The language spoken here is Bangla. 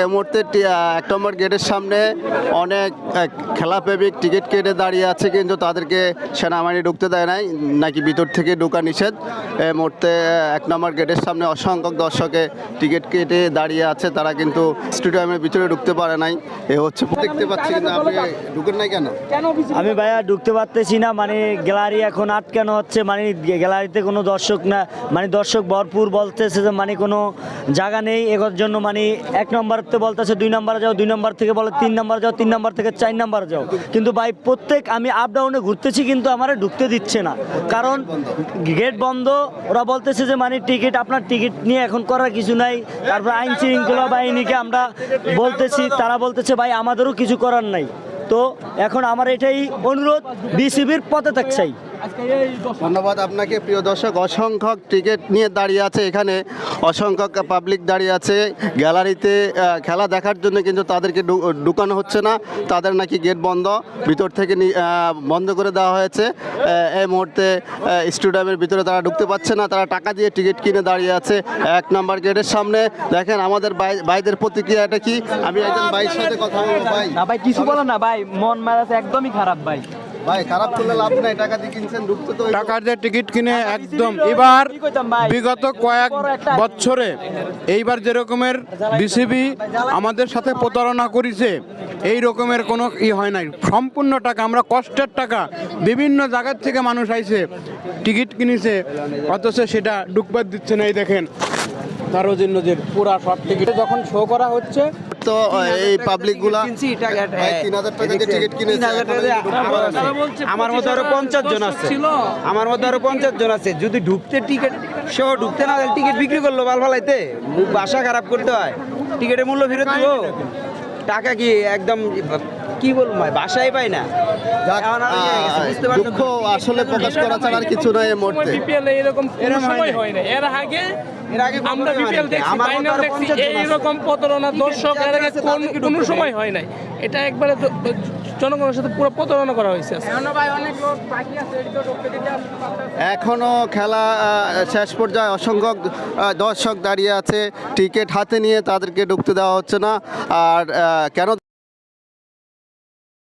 এই মুহূর্তে এক নম্বর গেটের সামনে অনেক খেলাপ্রেমিক টিকিট কেটে দাঁড়িয়ে আছে, কিন্তু তাদেরকে সেনাবাহিনী ঢুকতে দেয় নাই, নাকি ভিতর থেকে ঢোকা নিষেধ। এই মুহূর্তে এক নম্বর গেটের সামনে অসংখ্য দর্শকে টিকিট কেটে দাঁড়িয়ে আছে, তারা কিন্তু স্টেডিয়ামের ভিতরে ঢুকতে পারে নাই। এ হচ্ছে দেখতে পাচ্ছি, কিন্তু আপনি ঢুকেন নাই কেন? আমি ভাইয়া ঢুকতে পারতেছি না, মানে গ্যালারি এখন আটকানো হচ্ছে, মানে গ্যালারিতে কোনো দর্শক না, মানে দর্শক ভরপুর বলতেছে যে মানে কোনো জায়গা নেই এগোর জন্য, মানে এক নম্বরতে বলতেছে 2 নম্বরে যাও, 2 নম্বর থেকে বলে 3 নম্বর যাও, 3 নম্বর থেকে 4 নম্বর যাও, কিন্তু ভাই প্রত্যেক আমি আপ ডাউনে ঘুরতেছি কিন্তু আমারে ঢুকতে দিচ্ছে না, কারণ গেট বন্ধ। ওরা বলতেছে যে মানে টিকিট, আপনার টিকিট নিয়ে এখন করার কিছু নাই। তারপর আইন শৃঙ্খলা বাহিনীকে আমরা বলতেছি, তারা বলতেছে ভাই আমাদেরও কিছু করার নাই। তো এখন আমার এটাই অনুরোধ, বিসিবির পদত্যাগ চাই। ধন্যবাদ আপনাকে। প্রিয় দর্শক, অসংখ্য টিকিট নিয়ে দাঁড়িয়ে আছে, এখানে অসংখ্য পাবলিক দাঁড়িয়ে আছে গ্যালারিতে খেলা দেখার জন্য, কিন্তু তাদেরকে ঢুকানো হচ্ছে না। তাদের নাকি গেট বন্ধ, ভিতর থেকে বন্ধ করে দেওয়া হয়েছে। এই মুহূর্তে স্টেডিয়ামের ভিতরে তারা ঢুকতে পারছে না, তারা টাকা দিয়ে টিকিট কিনে দাঁড়িয়ে আছে এক নম্বর গেটের সামনে। দেখেন আমাদের ভাইদের প্রতিক্রিয়াটা কি। আমি একজন ভাইয়ের সাথে কথা বলবো। ভাই না ভাই কিছু বলেন না ভাই, মন মেজাজ একদমই খারাপ ভাই। ভাই খারাপ করলে লাভ নাই, টাকা দিয়ে কিনছেন, ঢুকতে তো টাকা দিয়ে টিকিট কিনে একদম। এবার বিগত কয়েক বছরে এইবার যে রকমের বিসিবি আমাদের সাথে প্রতারণা করেছে, এই রকমের কোনো হয় নাই। সম্পূর্ণ টাকা, আমরা কষ্টের টাকা, বিভিন্ন জায়গার থেকে মানুষ আইছে টিকিট কিনেছে, অথচ সেটা ঢুকবার দিচ্ছে না। এই দেখেন তারও জন্য যে পুরা সব টিকিট যখন শো করা হচ্ছে, তো এই পাবলিকগুলা 3000 টাকা দিয়ে টিকিট কিনেছে। আমার মধ্যে আরো 50 জন আছে, আমার মধ্যে আরো 50 জন আছে। যদি ঢুকতে টিকিট সহ ঢুকতে না টিকিট বিক্রি করলো বাল ফালাইতে, বাসা খারাপ করতে হয়, টিকিটের মূল্য ফেরত দিব। টাকা কি একদম কি বলবো ভাই, বাসাই পাই না। দুঃখ আসলে প্রকাশ করা ছাড়া আর কিছু নয় এই মুহূর্তে। এরকম সময় হয় না। এর আগে আমরা বিপিএল দেখছি, ফাইনাল দেখছি, এইরকম প্রতারণা দর্শক এর আগে কোনো সময় হয় নাই। এটা একবারে জনগণের সাথে পুরো প্রতারণা করা হয়েছে। এখনো খেলা শেষ পর্যায়ে অসংখ্য দর্শক দাঁড়িয়ে আছে, টিকিট হাতে নিয়ে তাদেরকে ঢুকতে দেওয়া হচ্ছে না। আর কেন